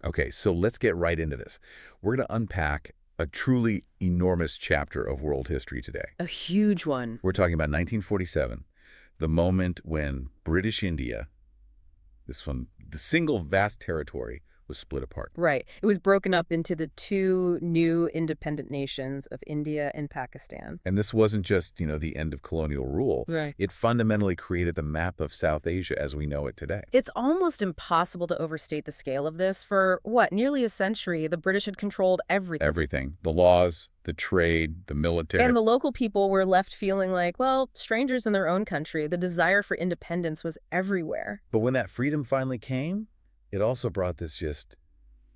Okay, so let's get right into this. We're going to unpack a truly enormous chapter of world history today. A huge one. We're talking about 1947, the moment when British India, this one, the single vast territory, was split apart. Right. It was broken up into the two new independent nations of India and Pakistan. And this wasn't just, the end of colonial rule. Right. It fundamentally created the map of South Asia as we know it today. It's almost impossible to overstate the scale of this. For, nearly a century, the British had controlled everything. Everything. The laws, the trade, the military. And the local people were left feeling like, strangers in their own country. The desire for independence was everywhere. But when that freedom finally came, it also brought this just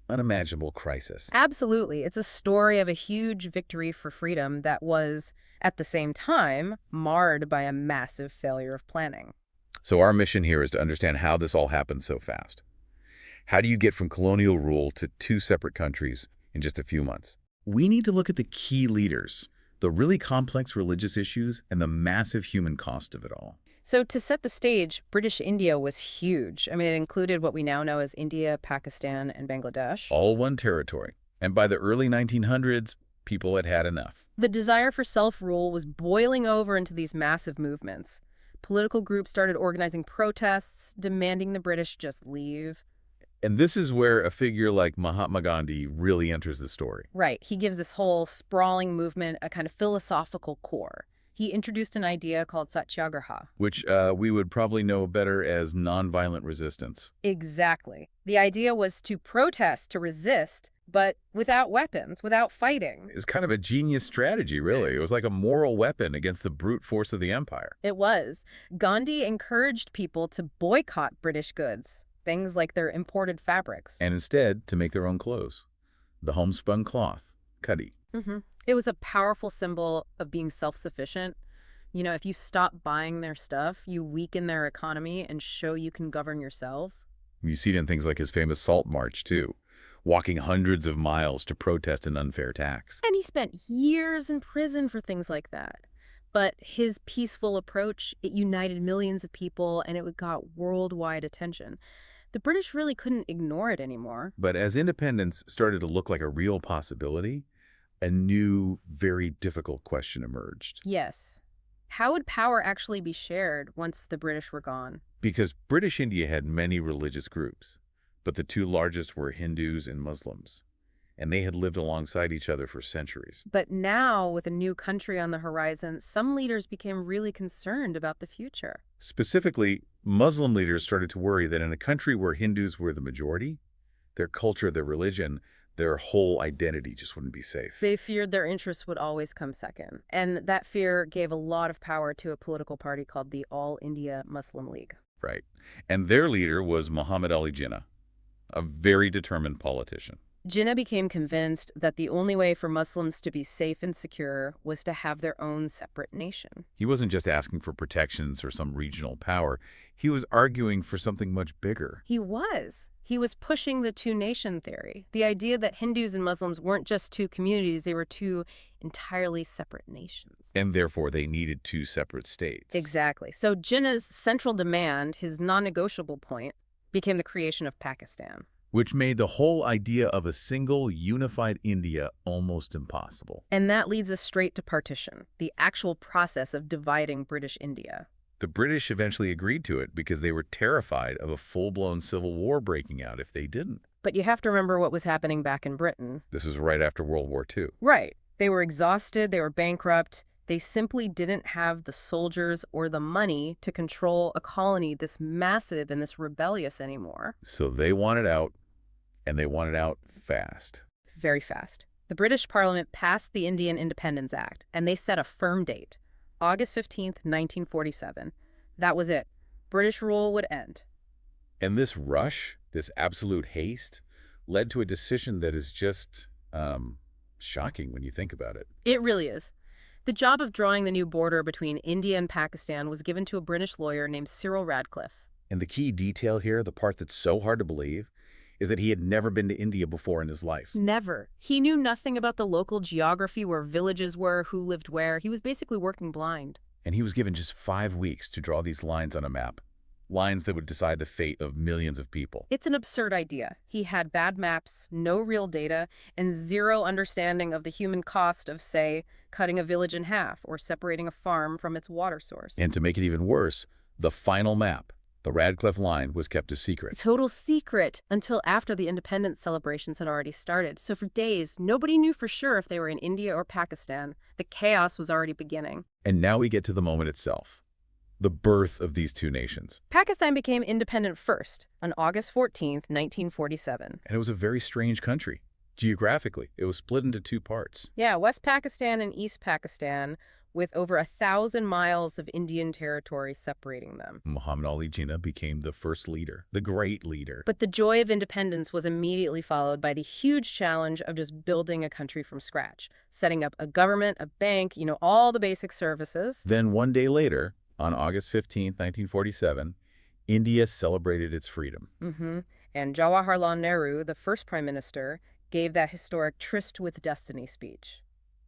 unimaginable crisis. Absolutely. It's a story of a huge victory for freedom that was, at the same time, marred by a massive failure of planning. So our mission here is to understand how this all happened so fast. How do you get from colonial rule to two separate countries in just a few months? We need to look at the key leaders, the really complex religious issues, and the massive human cost of it all. So to set the stage, British India was huge. I mean, it included what we now know as India, Pakistan, and Bangladesh. All one territory. And by the early 1900s, people had had enough. The desire for self-rule was boiling over into these massive movements. Political groups started organizing protests, demanding the British just leave. And this is where a figure like Mahatma Gandhi really enters the story. Right. He gives this whole sprawling movement a kind of philosophical core. He introduced an idea called satyagraha. Which we would probably know better as nonviolent resistance. Exactly. The idea was to protest, to resist, but without weapons, without fighting. It's kind of a genius strategy, really. It was like a moral weapon against the brute force of the empire. It was. Gandhi encouraged people to boycott British goods, things like their imported fabrics. And instead, to make their own clothes. The homespun cloth, khadi. It was a powerful symbol of being self-sufficient. If you stop buying their stuff, you weaken their economy and show you can govern yourselves. You see it in things like his famous Salt March, too. Walking hundreds of miles to protest an unfair tax. And he spent years in prison for things like that. But his peaceful approach, it united millions of people and it got worldwide attention. The British really couldn't ignore it anymore. But as independence started to look like a real possibility, a new, very difficult question emerged. Yes. How would power actually be shared once the British were gone? Because British India had many religious groups, but the two largest were Hindus and Muslims, and they had lived alongside each other for centuries. But now, with a new country on the horizon, some leaders became really concerned about the future. Specifically, Muslim leaders started to worry that in a country where Hindus were the majority, their culture, their religion, their whole identity just wouldn't be safe. They feared their interests would always come second. And that fear gave a lot of power to a political party called the All India Muslim League. Right. And their leader was Muhammad Ali Jinnah, a very determined politician. Jinnah became convinced that the only way for Muslims to be safe and secure was to have their own separate nation. He wasn't just asking for protections or some regional power. He was arguing for something much bigger. He was. He was pushing the two-nation theory, the idea that Hindus and Muslims weren't just two communities, they were two entirely separate nations. And therefore, they needed two separate states. Exactly. So Jinnah's central demand, his non-negotiable point, became the creation of Pakistan. Which made the whole idea of a single, unified India almost impossible. And that leads us straight to partition, the actual process of dividing British India. The British eventually agreed to it because they were terrified of a full-blown civil war breaking out if they didn't. But you have to remember what was happening back in Britain. This was right after World War II. Right. They were exhausted, they were bankrupt. They simply didn't have the soldiers or the money to control a colony this massive and this rebellious anymore. So they wanted out, and they wanted out fast. Very fast. The British Parliament passed the Indian Independence Act, and they set a firm date. August 15th, 1947. That was it. British rule would end. And this rush, this absolute haste, led to a decision that is just shocking when you think about it. It really is. The job of drawing the new border between India and Pakistan was given to a British lawyer named Cyril Radcliffe. And the key detail here, the part that's so hard to believe, is that he had never been to India before in his life. Never. He knew nothing about the local geography, where villages were, who lived where. He was basically working blind. And he was given just 5 weeks to draw these lines on a map. lines that would decide the fate of millions of people. It's an absurd idea. He had bad maps, no real data, and zero understanding of the human cost of, say, cutting a village in half or separating a farm from its water source. And to make it even worse, the final map, the Radcliffe Line, was kept a secret. Total secret until after the independence celebrations had already started. So for days, nobody knew for sure if they were in India or Pakistan. The chaos was already beginning. And now we get to the moment itself, the birth of these two nations. Pakistan became independent first on August 14th, 1947. And it was a very strange country. Geographically, it was split into two parts. Yeah, West Pakistan and East Pakistan, with over 1,000 miles of Indian territory separating them. Muhammad Ali Jinnah became the first leader, the great leader. But the joy of independence was immediately followed by the huge challenge of just building a country from scratch, setting up a government, a bank, all the basic services. Then one day later, on August 15, 1947, India celebrated its freedom. And Jawaharlal Nehru, the first prime minister, gave that historic Tryst with Destiny speech.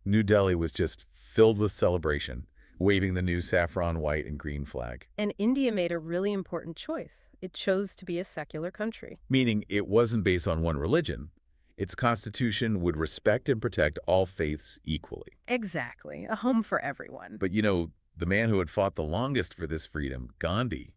New Delhi was just filled with celebration, waving the new saffron white and green flag. And India made a really important choice. It chose to be a secular country. Meaning it wasn't based on one religion. Its constitution would respect and protect all faiths equally. Exactly. A home for everyone. But the man who had fought the longest for this freedom, Gandhi,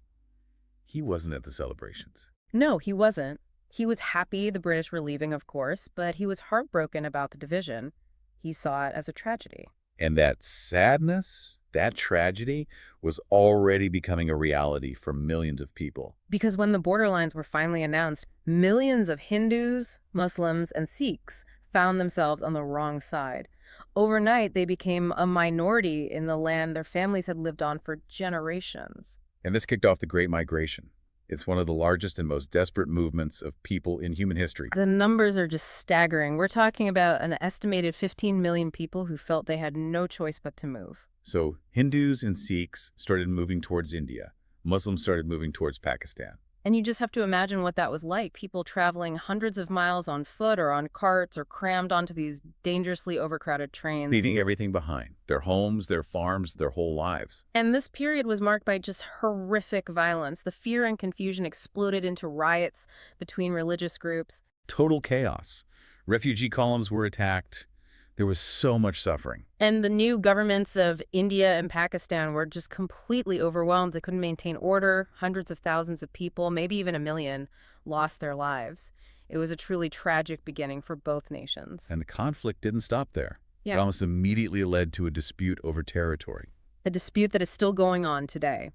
he wasn't at the celebrations. No, he wasn't. He was happy the British were leaving, of course, but he was heartbroken about the division. He saw it as a tragedy. And that sadness, that tragedy, was already becoming a reality for millions of people. Because when the borderlines were finally announced, millions of Hindus, Muslims, and Sikhs found themselves on the wrong side. Overnight, they became a minority in the land their families had lived on for generations. And this kicked off the Great Migration. It's one of the largest and most desperate movements of people in human history. The numbers are just staggering. We're talking about an estimated 15 million people who felt they had no choice but to move. So Hindus and Sikhs started moving towards India. Muslims started moving towards Pakistan. And you just have to imagine what that was like. People traveling hundreds of miles on foot or on carts or crammed onto these dangerously overcrowded trains. Leaving everything behind, their homes, their farms, their whole lives. And this period was marked by just horrific violence. The fear and confusion exploded into riots between religious groups. Total chaos. Refugee columns were attacked. There was so much suffering. And the new governments of India and Pakistan were just completely overwhelmed. They couldn't maintain order. Hundreds of thousands of people, maybe even 1 million, lost their lives. It was a truly tragic beginning for both nations. And the conflict didn't stop there. Yeah. It almost immediately led to a dispute over territory. A dispute that is still going on today.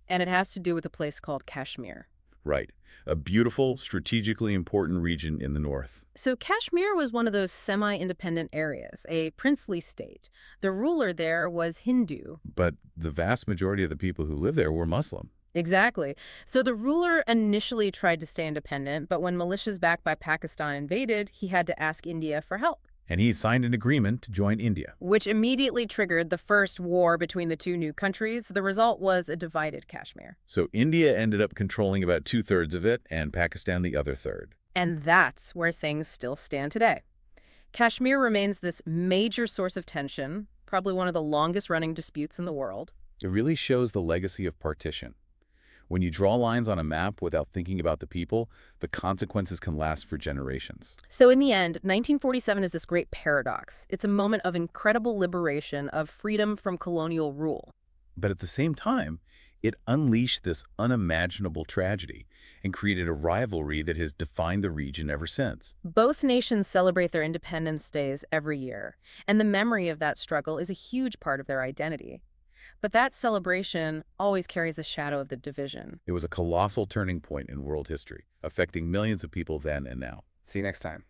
And it has to do with a place called Kashmir. Right. A beautiful, strategically important region in the north. So Kashmir was one of those semi-independent areas, a princely state. The ruler there was Hindu. But the vast majority of the people who lived there were Muslim. Exactly. So the ruler initially tried to stay independent, but when militias backed by Pakistan invaded, he had to ask India for help. And he signed an agreement to join India. Which immediately triggered the first war between the two new countries. The result was a divided Kashmir. So India ended up controlling about 2/3 of it and Pakistan the other third. And that's where things still stand today. Kashmir remains this major source of tension, probably one of the longest-running disputes in the world. It really shows the legacy of partition. When you draw lines on a map without thinking about the people, the consequences can last for generations. So in the end, 1947 is this great paradox. It's a moment of incredible liberation, of freedom from colonial rule. But at the same time, it unleashed this unimaginable tragedy and created a rivalry that has defined the region ever since. Both nations celebrate their Independence Days every year, and the memory of that struggle is a huge part of their identity. But that celebration always carries a shadow of the division. It was a colossal turning point in world history, affecting millions of people then and now. See you next time.